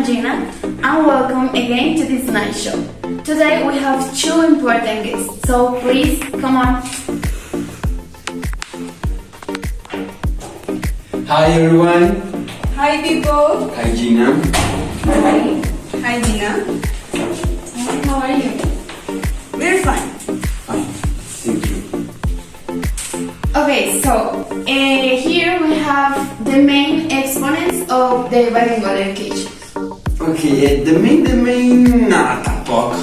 Gina, and welcome again to this night show. Today we have two important guests, so please come on. Hi everyone. Hi people. Hi Gina. Hi. Hi Gina. How are you? We're fine. Fine. Thank you. Okay, so here we have the main exponents of the bilingual education. Okay, the main, nada tampoco.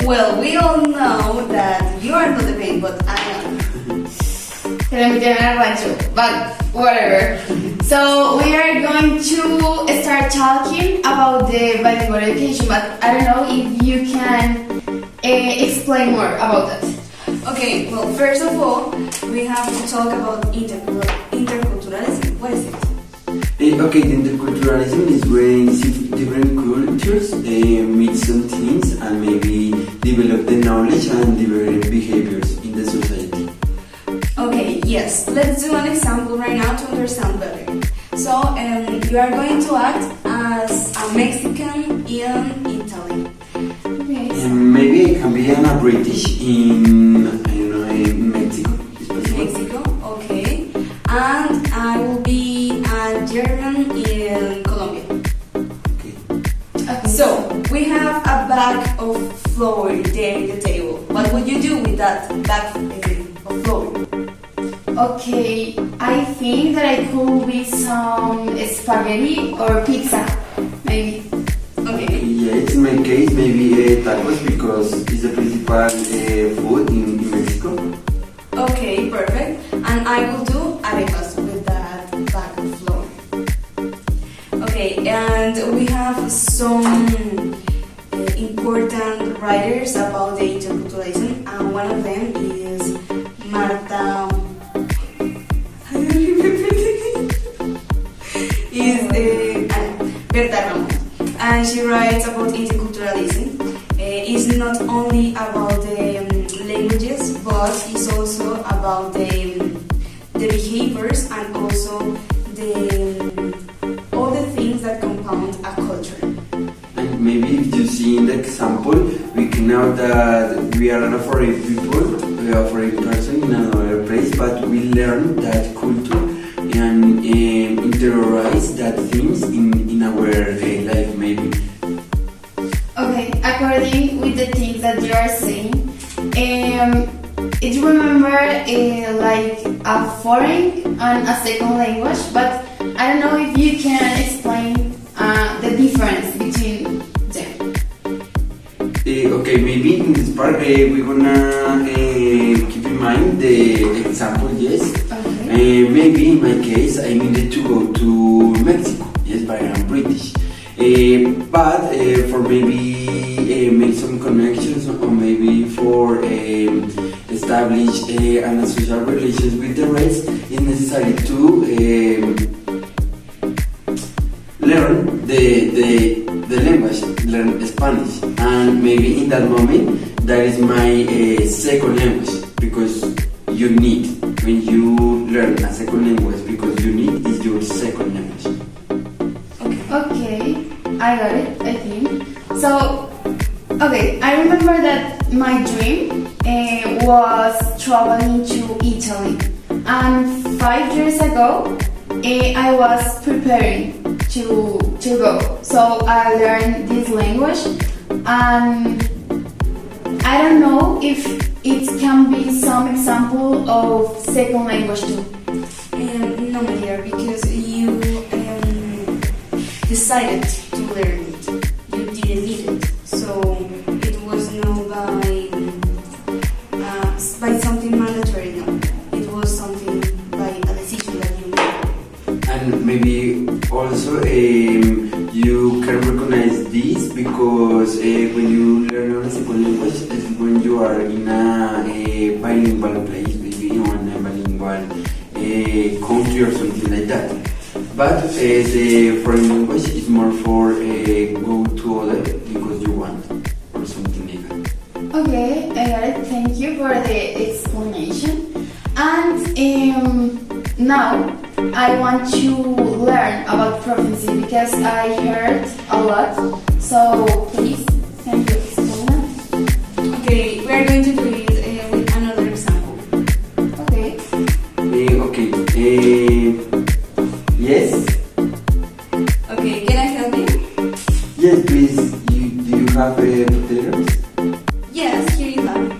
Well, we all know that you are not the main, but I am. But whatever. So we are going to start talking about the bilingual education, but I don't know if you can explain more about that. Okay, well, first of all, we have to talk about interculturalism. What is it? Okay, the interculturalism is when different cultures meet some things and maybe develop the knowledge and different behaviors in the society. Okay, yes. Let's do an example right now to understand better. So, you are going to act as a Mexican in Italy. Okay. Maybe I can be a British in, I don't know, in Mexico. Is possible? Mexico, okay. And I will be a German in Colombia. Okay. Okay. So, we have a bag of flour there in the table. What would you do with that bag of flour? Okay, I think that I could be some spaghetti or pizza, maybe. Okay. Yes, in my case, maybe tacos because it's the principal food in Mexico. Okay, perfect. And I will do arepas with that bag of flour. Okay, and we have some important writers about the interculturalism, and one of them is Marta. I don't remember the name. Is Berta Ramos, and she writes about interculturalism. It's not only about the languages, but it's also about the behaviors and also all the things that compound a culture. And maybe if you see in the example, we can know that we are not foreign people, we are foreign person in another place, but we learn that culture and interiorize that things in our life maybe. Okay, according with the things that you are saying, it remember like a foreign and a second language, but I don't know if you can explain the difference between them. Okay, maybe in this part we're gonna keep in mind the example, yes. Okay. Maybe in my case I needed to go to Mexico, yes, but I'm British. But for maybe make some connections or maybe for establish an social relations with the rest, it's necessary to learn the language, learn Spanish, and maybe in that moment that is my second language because you need when you learn a second language because you need is your second language. Okay, I got it, I think. So, okay, I remember that my dream was traveling to Italy. And 5 years ago, I was preparing to go. So I learned this language, and I don't know if it can be some example of second language too. No, my dear, because you decided to learn it. You didn't need it, so it was no by something mandatory. No, it was something by a decision that you made. And maybe also you can recognize this because when you learn a second language is when you are in a bilingual place, maybe on a bilingual country or something like that. But the foreign language is more for go to other because you want or something like that. Okay, I got it. Thank you for the explanation. And now I want to learn about proficiency because I heard a lot. So please, can you explain that? Okay, we are going to do it with another example. Okay. Okay. Yes. Okay, can I help you? Yes, please. Do you have potatoes? Yes, here you have.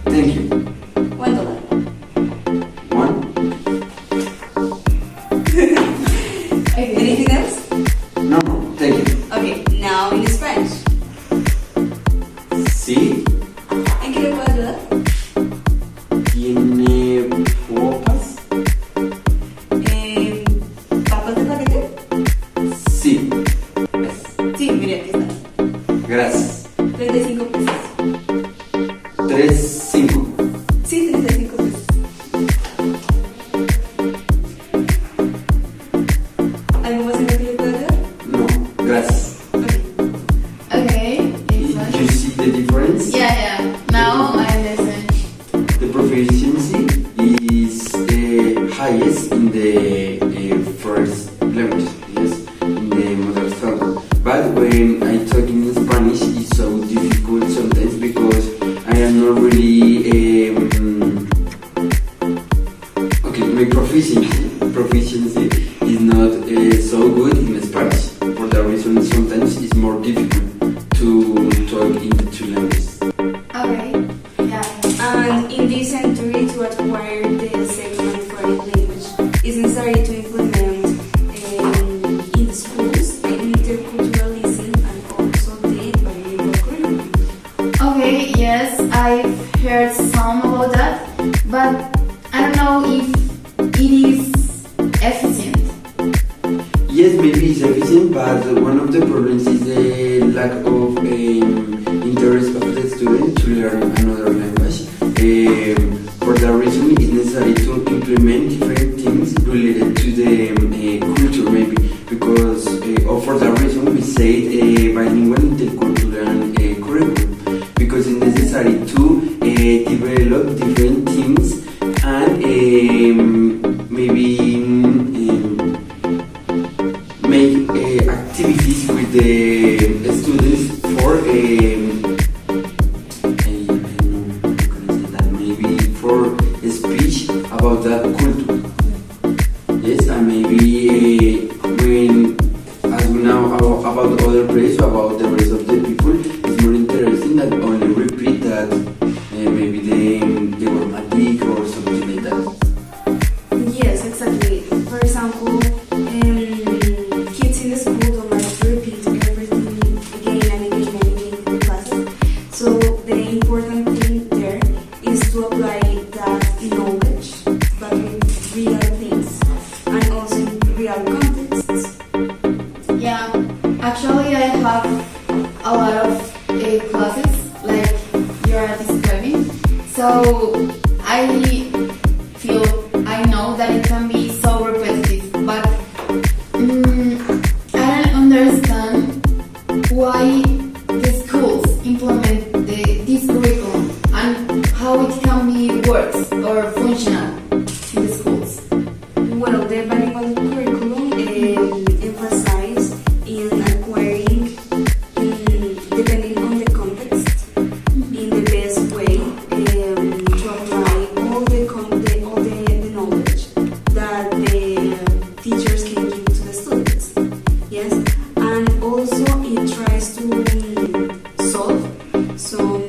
Thank you. $1. One. Okay. Anything else? No, thank you. Okay, now in Spanish. Sí. ¿En qué le puedo ayudar? ¿Tiene papas? ¿Papas de paquete? Sí. Sí, mire, aquí está. Gracias. 35 pesos. 3.5. Sí, 35 pesos. ¿Algo más en lo que le puedo ayudar? No, gracias. Okay. Okay. You see the difference? Yeah. Now I understand. The proficiency is highest in the first language, yes, in the mother tongue. But when I talk in Spanish, it's so difficult sometimes because I am not really okay. My proficiency is not so good in Spanish. For that reason, sometimes it's more difficult to talk in the two languages. Okay. Yeah. And in this century, to acquire the second and foreign language, it's necessary to implement in the schools the interculturalism and also the bilingual curriculum. Okay, yes, I've heard some about that, but I don't know if it is efficient. Yes, maybe it's efficient, but one of the problems is the lack of interest of the student to learn another language. For that reason, it's necessary to implement different things related to the culture, maybe, because, or for that reason, we say bilingual intercultural curriculum, because it's necessary to develop different things and maybe make activities with the students for I don't know how can I say that, maybe for a speech about that culture. Yes, and maybe when as we know about other places, about the rest of the people, it's more interesting than only repeat that maybe the grammatic or something like that. Yes, exactly. For example, kids in the school don't like to repeat everything again and again and again in the classes. So the important thing there is to apply that knowledge, but with real things and also in real contexts. Yeah, actually, I have a lot of classes like you are describing. So I know that it can be so repetitive, but I don't understand why the schools implement this curriculum and how it can be works or functional in the schools. Well, the bilingual curriculum emphasizes in acquiring, depending on the context, in the best way to apply all the knowledge that the teachers can give to the students. Yes, and also it tries to solve some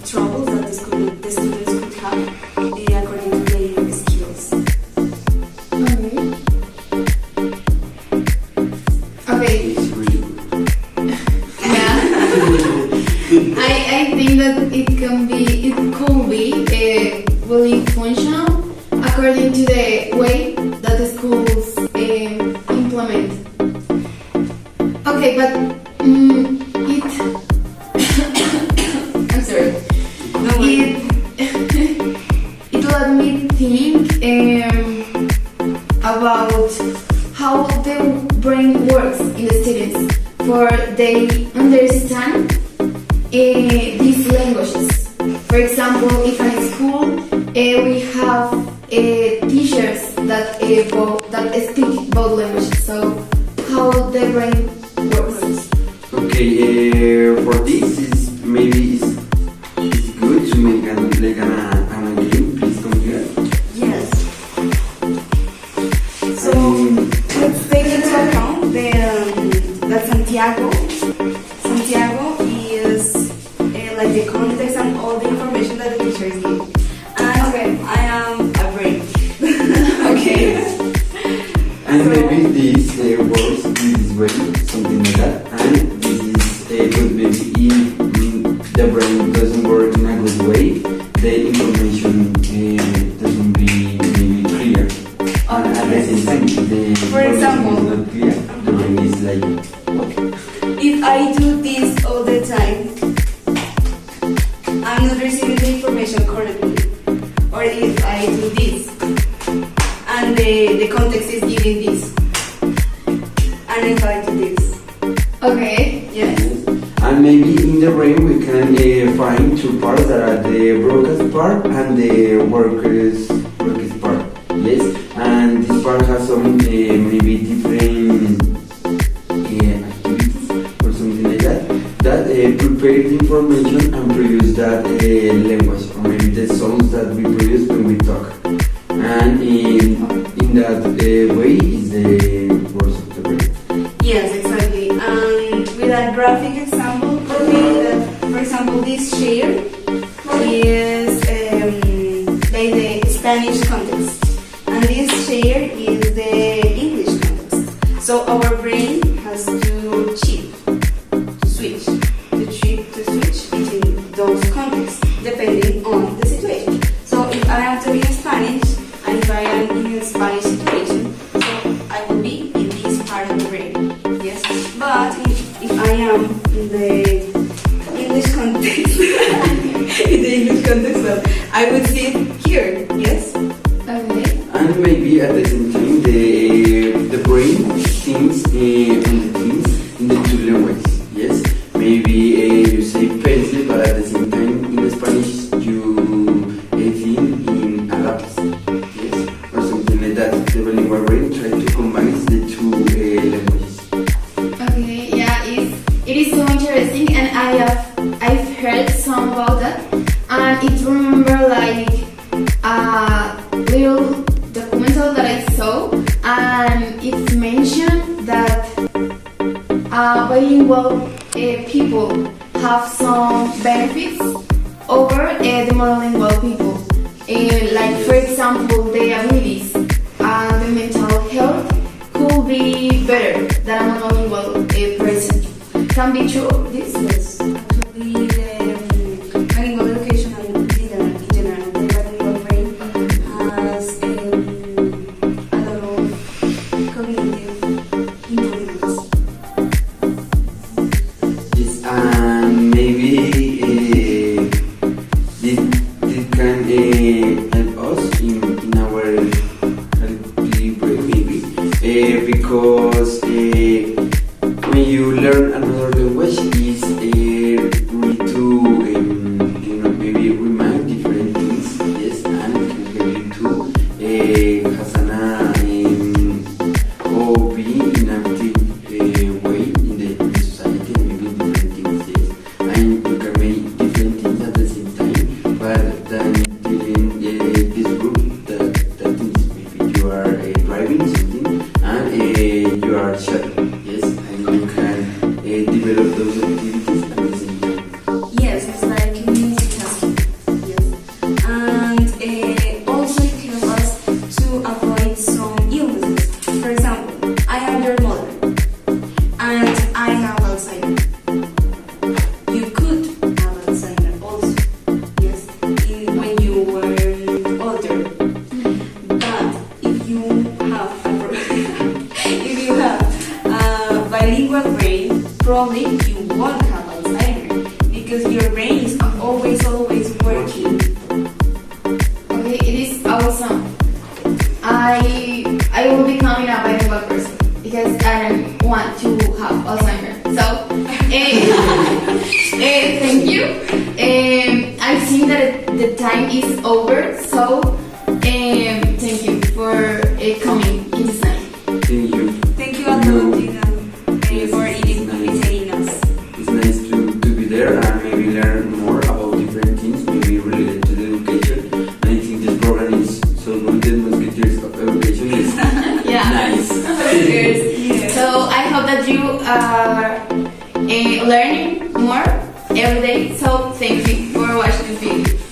troubles that the students could have according to their skills. Okay. It's really good. Yeah. I think that it could be really functional according to the way that the schools implement. Okay, but it I'm sorry. No way. It let me think about how the brain works in the students, for they understand these languages. For example, if in school we have teachers that that speak both languages. So how the brain works. Okay, for this is maybe it's good to make an game. Please come here. Yes. So let's take into account that Santiago is like the context and all the information that the teacher is giving. And Okay. I am a brain. Okay. And So- maybe this works this way, something like that. And this is good maybe if the brain doesn't work in a good way, the information doesn't be maybe clear. And at the same time, the For example- information is not clear, the brain is like, what? If I do this all the time, I'm not receiving the information correctly. Or if I do this, and the context is giving this, and if I do this, Okay. yes. And maybe in the brain we can find two parts that are the broadcast part and the workers part. Yes, and this part has some maybe different activities or something like that prepare the information and produce that language or maybe the sounds that we produce when we talk. And in that way is the words of the brain. Yes, exactly. And with a graphic example, could be that, for example, this chair is like the Spanish context, and this chair is the English context. So our brain has to switch between those contexts depending on the situation. So if I am talking Spanish and if I am in a Spanish situation, so I will be in this part of the brain. Yes, but if I am in the English context, well, I would see it here. Yes. Okay. And maybe at the same time, the brain thinks on the things in the two languages. Yes, maybe you say pencil, but at the same time in Spanish you think in a lápiz. Yes, or something like that. The bilingual brain tries to combine the two languages. Okay. Yeah. It is so interesting, and I've heard some about that, and it remember like a little documental that I saw, and it's mentioned that bilingual people have some benefits over the monolingual people. Like for example, the abilities and the mental health could be better than a monolingual person. Can be true of this? Yes. Actually, the bilingual education and in general, the bilingual brain has a lot of cognitive improvements. Yes, and maybe this can help us in our healthy brain, maybe because when you learn another language, is really to maybe remind different things. Yes, and can help you to has or be in active way in the society, maybe different things. Yes, and you can make different things at the same time, but then during this group that things maybe you are driving something and you are shutting. Yes, and you can develop those activities at the same time. Yes, it's like multitasking. Yes, and also it helps us to avoid some illnesses. For example, I am your mother, and I have Alzheimer. You could have Alzheimer also. Yes, when you were older. But if you have if you have a bilingual brain, probably you won't have Alzheimer because your brain is always working. Okay, it is awesome. I will become a bilingual person because I don't want to have Alzheimer. So, thank you. I think that the time is over. So, thank you for coming in this night. Thank you. Thank you a lot, Gina, for inviting us. It's nice to be there and maybe learn more about different things, maybe related to the education. And I think this program is so good. The Musketeers of Education is Yeah. nice. Yes. So I hope that you are learning more every day. So thank you for watching this video.